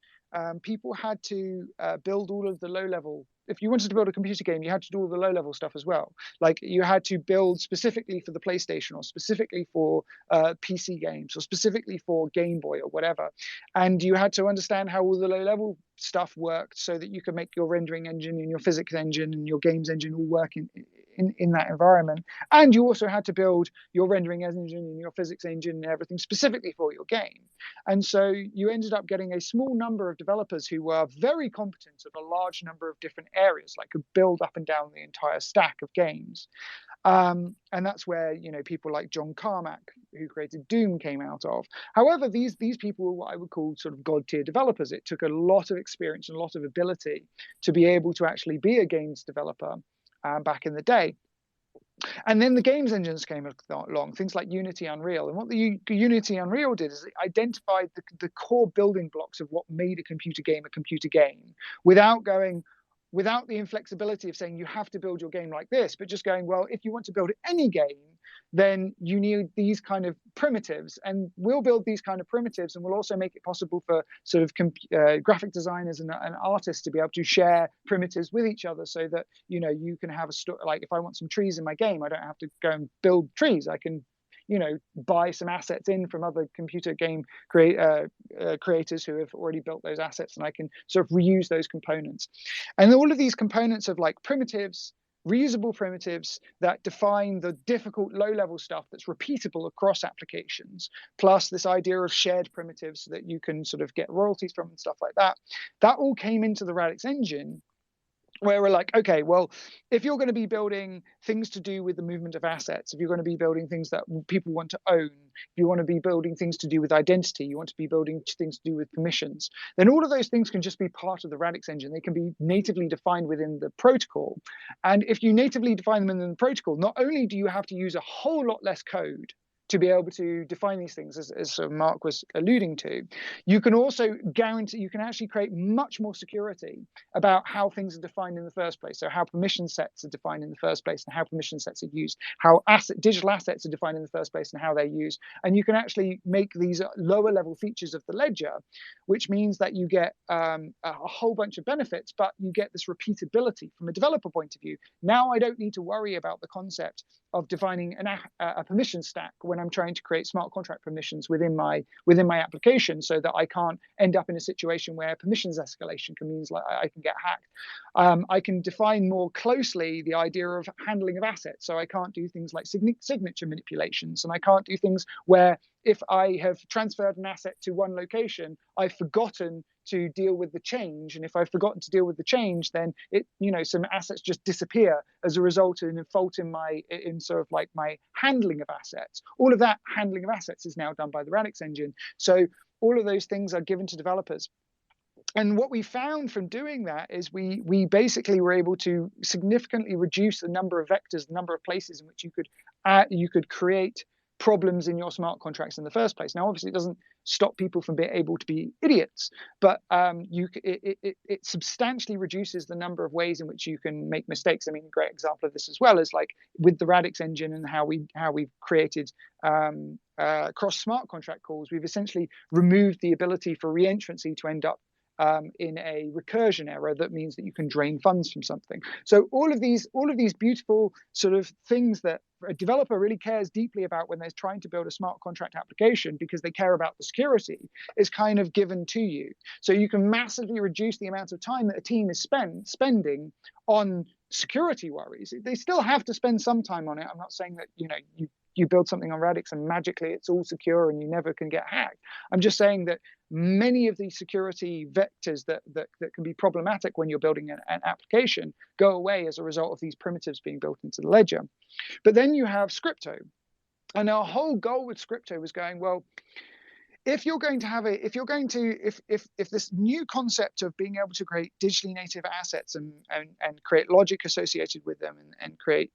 people had to build all of the low-level. If you wanted to build a computer game, you had to do all the low-level stuff as well. Like, you had to build specifically for the PlayStation, or specifically for PC games, or specifically for Game Boy, or whatever. And you had to understand how all the low-level stuff worked so that you could make your rendering engine and your physics engine and your games engine all work in that environment. And you also had to build your rendering engine and your physics engine and everything specifically for your game. And so you ended up getting a small number of developers who were very competent at a large number of different areas, like could build up and down the entire stack of games. And that's where, people like John Carmack, who created Doom, came out of. However, these people were what I would call sort of god-tier developers. It took a lot of experience and a lot of ability to be able to actually be a games developer back in the day. And then the games engines came along, things like Unity, Unreal. And what the Unity, Unreal did is it identified the core building blocks of what made a computer game, without the inflexibility of saying you have to build your game like this, but just going, well, if you want to build any game, then you need these kind of primitives, and we'll build these kind of primitives, and we'll also make it possible for sort of graphic designers and artists to be able to share primitives with each other, so that you can have like, if I want some trees in my game, I don't have to go and build trees. I can buy some assets in from other computer game creators who have already built those assets, and I can sort of reuse those components. And all of these components of, like, primitives, reusable primitives that define the difficult low-level stuff that's repeatable across applications, plus this idea of shared primitives that you can sort of get royalties from and stuff like that, that all came into the Radix engine, where we're like, okay, well, if you're going to be building things to do with the movement of assets, if you're going to be building things that people want to own, if you want to be building things to do with identity, you want to be building things to do with permissions, then all of those things can just be part of the Radix engine. They can be natively defined within the protocol. And if you natively define them in the protocol, not only do you have to use a whole lot less code to be able to define these things, as sort of Mark was alluding to, you can also guarantee, you can actually create much more security about how things are defined in the first place. So how permission sets are defined in the first place and how permission sets are used, how digital assets are defined in the first place and how they're used. And you can actually make these lower level features of the ledger, which means that you get a whole bunch of benefits, but you get this repeatability from a developer point of view. Now I don't need to worry about the concept defining a permission stack when I'm trying to create smart contract permissions within my application, so that I can't end up in a situation where permissions escalation can mean like I can get hacked. I can define more closely the idea of handling of assets, so I can't do things like signature manipulations, and I can't do things where if I have transferred an asset to one location, I've forgotten to deal with the change, and if I've forgotten to deal with the change, then some assets just disappear as a result of a fault in sort of like my handling of assets. All of that handling of assets is now done by the Radix engine. So all of those things are given to developers. And what we found from doing that is we basically were able to significantly reduce the number of vectors, the number of places in which you could create problems in your smart contracts in the first place. Now, obviously, it doesn't stop people from being able to be idiots, but it substantially reduces the number of ways in which you can make mistakes. I mean, a great example of this as well is like with the Radix engine and how we've created cross smart contract calls. We've essentially removed the ability for reentrancy to end up in a recursion error that means that you can drain funds from something. So all of these beautiful sort of things that a developer really cares deeply about when they're trying to build a smart contract application, because they care about the security, is kind of given to you. So you can massively reduce the amount of time that a team is spending on security worries. They still have to spend some time on it. I'm not saying that you build something on Radix and magically it's all secure and you never can get hacked. I'm just saying that many of these security vectors that can be problematic when you're building an application go away as a result of these primitives being built into the ledger. But then you have Scripto. And our whole goal with Scripto was going, well, if this new concept of being able to create digitally native assets and create logic associated with them and create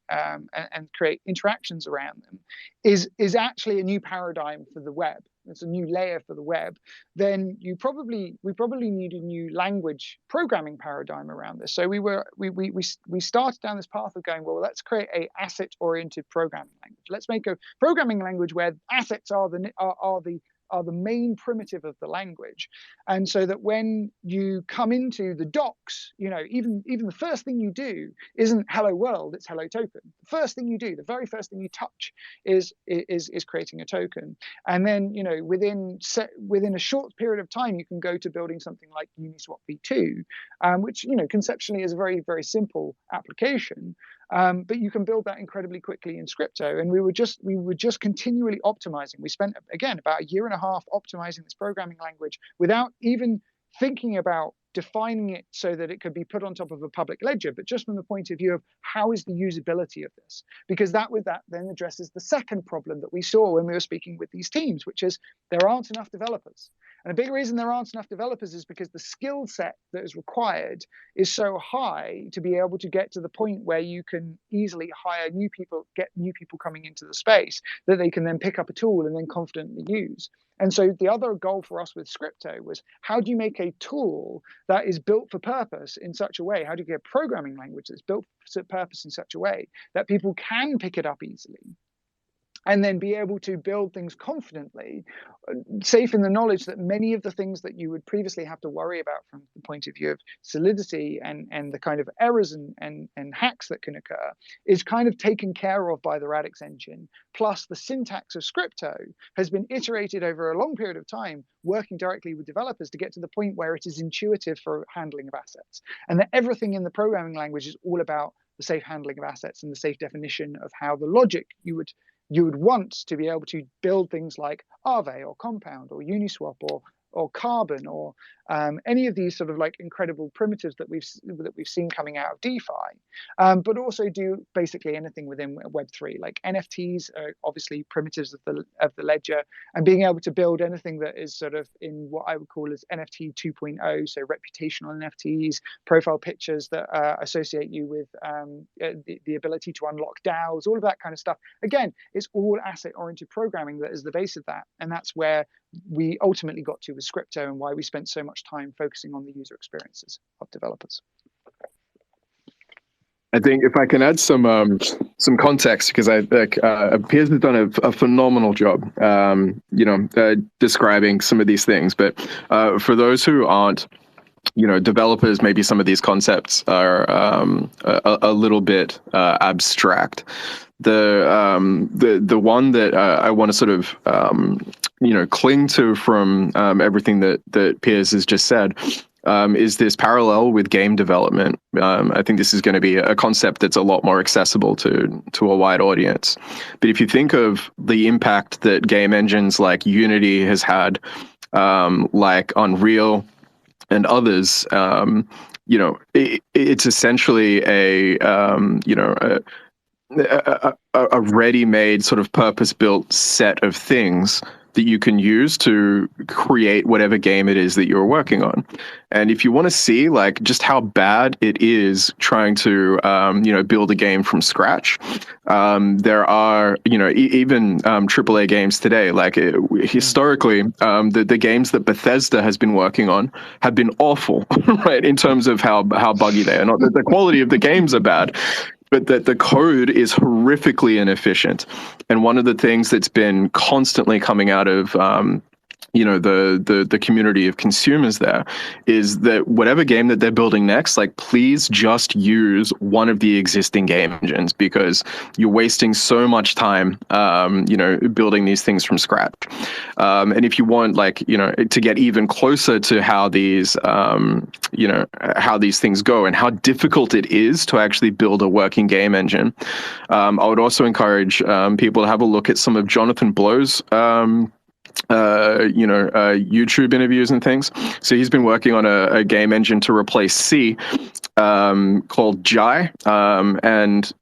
interactions around them is actually a new paradigm for the web, it's a new layer for the web, then we probably need a new language programming paradigm around this. So we started down this path of going, well, let's create a asset oriented programming language. Let's make a programming language where assets are the main primitive of the language, and so that when you come into the docs, even the first thing you do isn't hello world, it's hello token. The first thing you do, the very first thing you touch is creating a token, and then within a short period of time you can go to building something like Uniswap v2, which conceptually is a very, very simple application. But you can build that incredibly quickly in Scripto, and we were just continually optimizing. We spent again about a year and a half optimizing this programming language without even thinking about defining it so that it could be put on top of a public ledger, but just from the point of view of how is the usability of this, because that then addresses the second problem that we saw when we were speaking with these teams, which is there aren't enough developers. And a big reason there aren't enough developers is because the skill set that is required is so high to be able to get to the point where you can easily hire new people, get new people coming into the space that they can then pick up a tool and then confidently use. And so the other goal for us with Scripto was, how do you make a tool that is built for purpose in such a way? How do you get a programming language that's built for purpose in such a way that people can pick it up easily and then be able to build things confidently, safe in the knowledge that many of the things that you would previously have to worry about from the point of view of solidity and the kind of errors and hacks that can occur is kind of taken care of by the Radix engine. Plus the syntax of Scripto has been iterated over a long period of time, working directly with developers to get to the point where it is intuitive for handling of assets. And that everything in the programming language is all about the safe handling of assets and the safe definition of how the logic you would want to be able to build things like Aave or Compound or Uniswap or Carbon or any of these sort of like incredible primitives that we've seen coming out of DeFi, but also do basically anything within Web3. Like NFTs are obviously primitives of the ledger, and being able to build anything that is sort of in what I would call as NFT 2.0, so reputational NFTs, profile pictures that associate you with the ability to unlock DAOs, all of that kind of stuff. Again, it's all asset-oriented programming that is the base of that, and that's where we ultimately got to with Scripto and why we spent so much time focusing on the user experiences of developers. I think if I can add some context, because Piers has done a phenomenal job, describing some of these things. But for those who aren't, developers, maybe some of these concepts are a little bit abstract. the one that I want to sort of cling to from everything that Piers has just said is this parallel with game development. I think this is going to be a concept that's a lot more accessible to a wide audience. But if you think of the impact that game engines like Unity has had, like Unreal and others, it's essentially a ready-made sort of purpose-built set of things that you can use to create whatever game it is that you're working on. And if you want to see like just how bad it is trying to build a game from scratch, there are even AAA games today. Like historically, the games that Bethesda has been working on have been awful, right? In terms of how buggy they are. Not that the quality of the games are bad, but that the code is horrifically inefficient. And one of the things that's been constantly coming out of the community of consumers there is that whatever game that they're building next, like please just use one of the existing game engines, because you're wasting so much time building these things from scratch. And if you want to get even closer to how these how these things go and how difficult it is to actually build a working game engine, I would also encourage people to have a look at some of Jonathan Blow's YouTube interviews and things. So he's been working on a game engine to replace C called Jai. And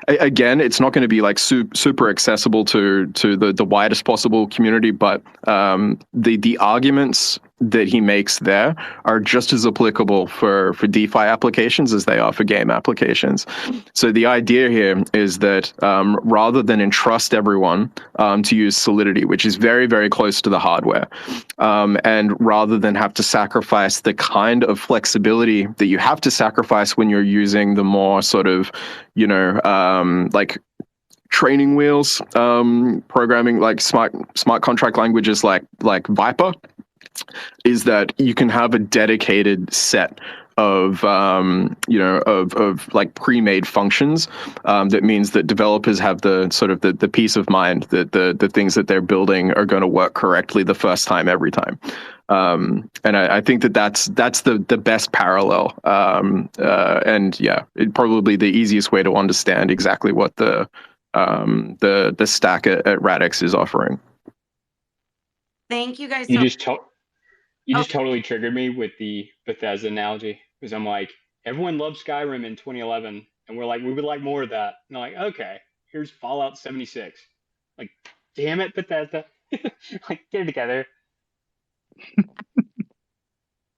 again, it's not going to be like super accessible to the widest possible community, but the arguments that he makes there are just as applicable for DeFi applications as they are for game applications. So the idea here is that rather than entrust everyone to use Solidity, which is very, very close to the hardware, and rather than have to sacrifice the kind of flexibility that you have to sacrifice when you're using the more sort of, like training wheels programming, like smart contract languages like Viper, is that you can have a dedicated set of like pre-made functions. That means that developers have the sort of the peace of mind that the things that they're building are going to work correctly the first time, every time. And I think that's the best parallel. And yeah, it probably the easiest way to understand exactly what the stack at Radix is offering. Thank you guys You so just totally triggered me with the Bethesda analogy, because I'm like, everyone loved Skyrim in 2011, and we're like, we would like more of that. And I'm like, okay, here's Fallout 76. Like, damn it, Bethesda. Like, get it together.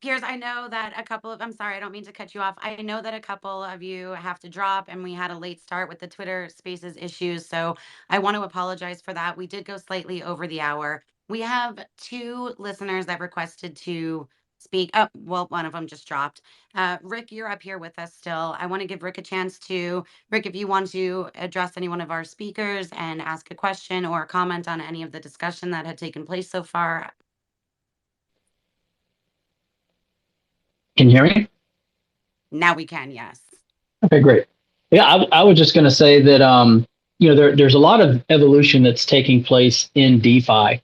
Piers, I know that I'm sorry, I don't mean to cut you off. I know that a couple of you have to drop, and we had a late start with the Twitter Spaces issues. So I want to apologize for that. We did go slightly over the hour. We have 2 listeners that requested to speak. Oh, well, one of them just dropped. Rick, you're up here with us still. I want to give Rick a chance to, Rick, if you want to address any one of our speakers and ask a question or comment on any of the discussion that had taken place so far. Can you hear me? Now we can, yes. Okay, great. Yeah, I was just going to say that there's a lot of evolution that's taking place in DeFi,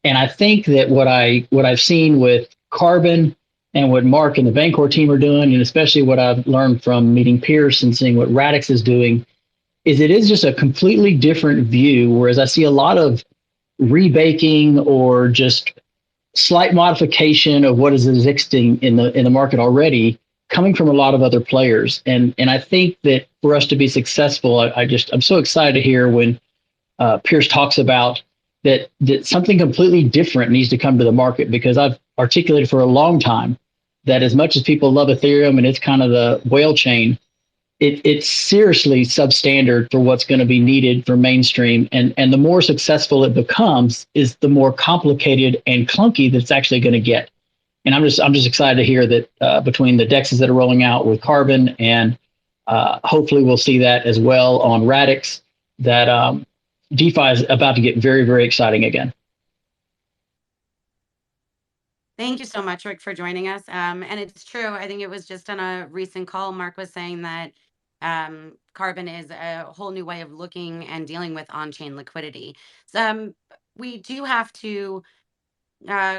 and I think that what I've seen with Carbon and what Mark and the Bancor team are doing, and especially what I've learned from meeting Piers and seeing what Radix is doing, is it is just a completely different view. Whereas I see a lot of rebaking or just slight modification of what is existing in the market already, coming from a lot of other players. And I think that for us to be successful, I'm so excited to hear when Piers talks about that something completely different needs to come to the market, because I've articulated for a long time that as much as people love Ethereum and it's kind of the whale chain, it's seriously substandard for what's going to be needed for mainstream. And the more successful it becomes is the more complicated and clunky that's actually going to get. And I'm just excited to hear that between the DEXs that are rolling out with Carbon and hopefully we'll see that as well on Radix, that DeFi is about to get very, very exciting again. Thank you so much, Rick, for joining us. And it's true. I think it was just on a recent call, Mark was saying that Carbon is a whole new way of looking and dealing with on-chain liquidity. So, we do have to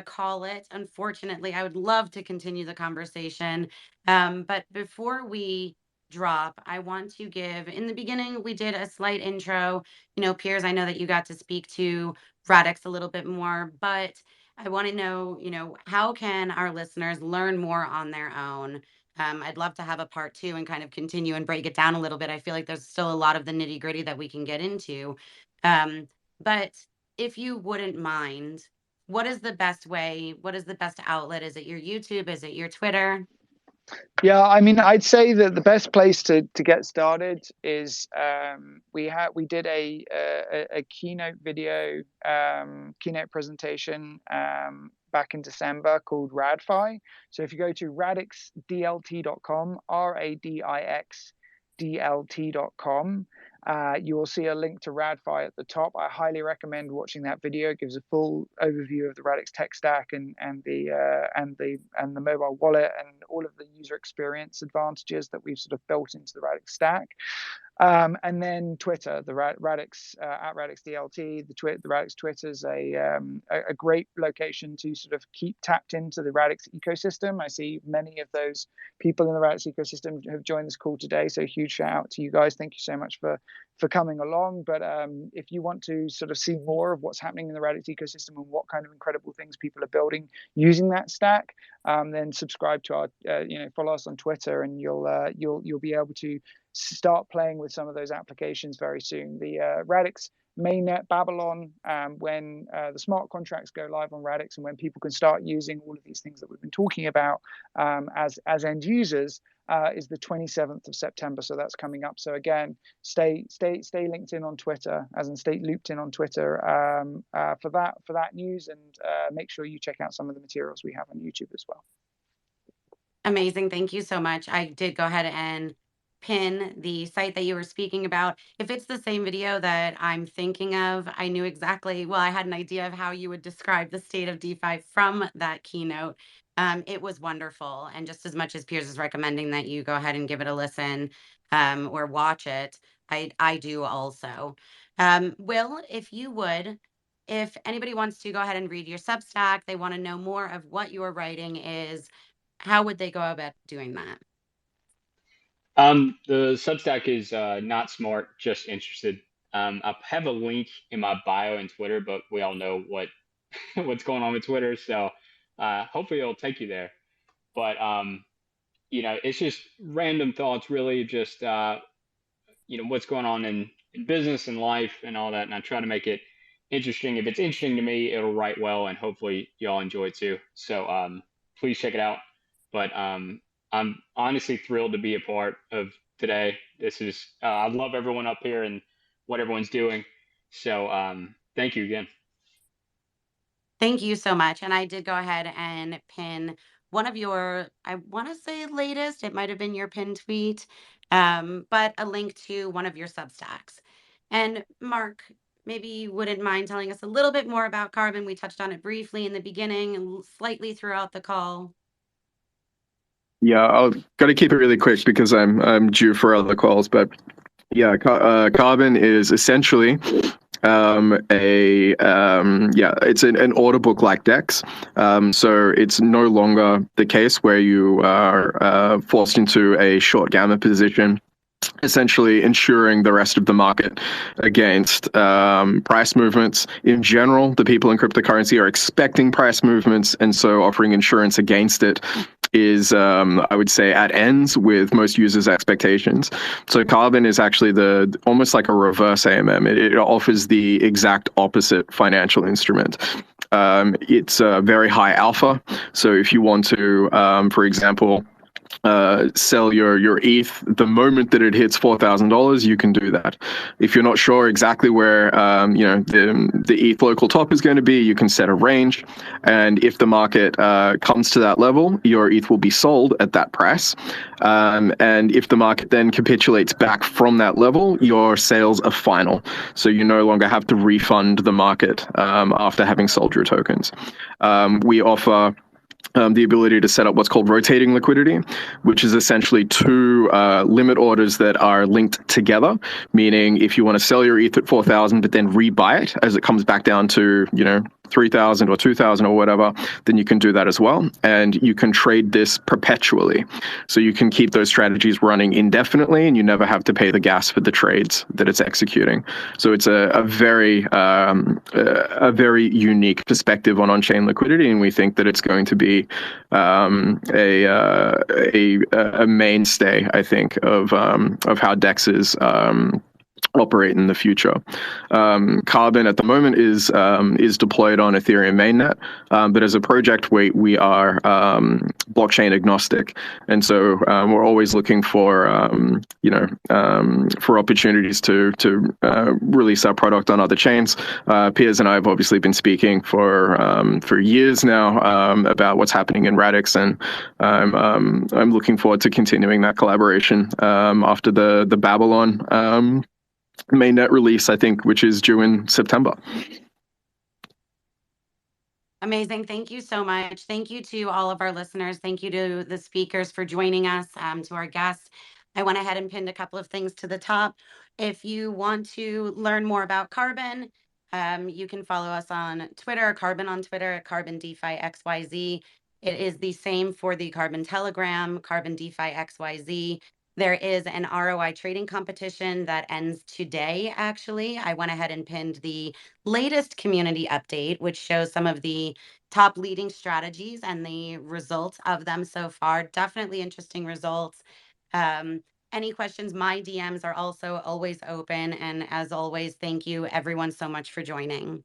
call it. Unfortunately, I would love to continue the conversation. But before we drop, I want to give, in the beginning, we did a slight intro. Piers, I know that you got to speak to Radix a little bit more, but I want to know, how can our listeners learn more on their own? I'd love to have a part two and kind of continue and break it down a little bit. I feel like there's still a lot of the nitty gritty that we can get into. But if you wouldn't mind, what is the best way? What is the best outlet? Is it your YouTube? Is it your Twitter? Yeah, I mean, I'd say that the best place to get started is we did a keynote video, keynote presentation back in December called RadFi. So if you go to radixdlt.com, radixdlt.com, you will see a link to RadFi at the top. I highly recommend watching that video. It gives a full overview of the Radix tech stack and the mobile wallet and all of the user experience advantages that we've sort of built into the Radix stack. And then Twitter, the Radix at Radix DLT, the Radix Twitter is a great location to sort of keep tapped into the Radix ecosystem. I see many of those people in the Radix ecosystem have joined this call today, so huge shout out to you guys. Thank you so much for coming along. But if you want to sort of see more of what's happening in the Radix ecosystem and what kind of incredible things people are building using that stack, then subscribe to our, follow us on Twitter, and you'll be able to start playing with some of those applications very soon. The Radix mainnet Babylon, when the smart contracts go live on Radix and when people can start using all of these things that we've been talking about as end users, is the 27th of September. So that's coming up. So again, stay linked in on Twitter, as in stay looped in on Twitter for that news, and make sure you check out some of the materials we have on YouTube as well. Amazing. Thank you so much. I did go ahead and pin the site that you were speaking about. If it's the same video that I'm thinking of, I knew exactly, well, I had an idea of how you would describe the state of DeFi from that keynote. It was wonderful. And just as much as Piers is recommending that you go ahead and give it a listen or watch it, I do also. Will, if you would, if anybody wants to go ahead and read your Substack, they want to know more of what your writing is, how would they go about doing that? The Substack is not smart, just interested. I have a link in my bio and Twitter, but we all know what's going on with Twitter, so hopefully it'll take you there. But it's just random thoughts, really, just what's going on in business and life and all that, and I try to make it interesting. If it's interesting to me, it'll write well, and hopefully y'all enjoy it too. So please check it out. But I'm honestly thrilled to be a part of today. This is I love everyone up here and what everyone's doing. So thank you again. Thank you so much. And I did go ahead and pin one of your, I want to say latest, it might have been your pin tweet, but a link to one of your Substacks. And Mark, maybe you wouldn't mind telling us a little bit more about Carbon. We touched on it briefly in the beginning and slightly throughout the call. Yeah, I've got to keep it really quick because I'm due for other calls. But yeah, Carbon is essentially it's an order book like DEX. So it's no longer the case where you are forced into a short gamma position, essentially ensuring the rest of the market against price movements. In general, the people in cryptocurrency are expecting price movements, and so offering insurance against it is, I would say, at ends with most users' expectations. So Carbon is actually almost like a reverse AMM. It offers the exact opposite financial instrument. It's very high alpha. So if you want to, for example, sell your ETH the moment that it hits $4,000, you can do that. If you're not sure exactly where the ETH local top is going to be, you can set a range, and if the market comes to that level, your ETH will be sold at that price. And if the market then capitulates back from that level, your sales are final. So you no longer have to refund the market after having sold your tokens. We offer the ability to set up what's called rotating liquidity, which is essentially two limit orders that are linked together, meaning if you want to sell your ETH at 4,000 but then rebuy it as it comes back down to, 3,000 or 2,000 or whatever, then you can do that as well. And you can trade this perpetually. So you can keep those strategies running indefinitely, and you never have to pay the gas for the trades that it's executing. So it's a very unique perspective on on-chain liquidity, and we think that it's going to be a mainstay, I think, of how DEXs operate in the future. Carbon at the moment is deployed on Ethereum mainnet, but as a project, we are blockchain agnostic, and so we're always looking for for opportunities to release our product on other chains. Piers and I have obviously been speaking for years now about what's happening in Radix, and I'm looking forward to continuing that collaboration after the Babylon mainnet release, I think, which is due in September. Amazing. Thank you so much. Thank you to all of our listeners. Thank you to the speakers for joining us, to our guests. I went ahead and pinned a couple of things to the top. If you want to learn more about Carbon, you can follow us on Twitter, Carbon on Twitter at Carbon DeFi XYZ. It is the same for the Carbon Telegram, Carbon DeFi XYZ. There is an ROI trading competition that ends today, actually. I went ahead and pinned the latest community update, which shows some of the top leading strategies and the results of them so far. Definitely interesting results. Any questions? My DMs are also always open. And as always, thank you everyone so much for joining.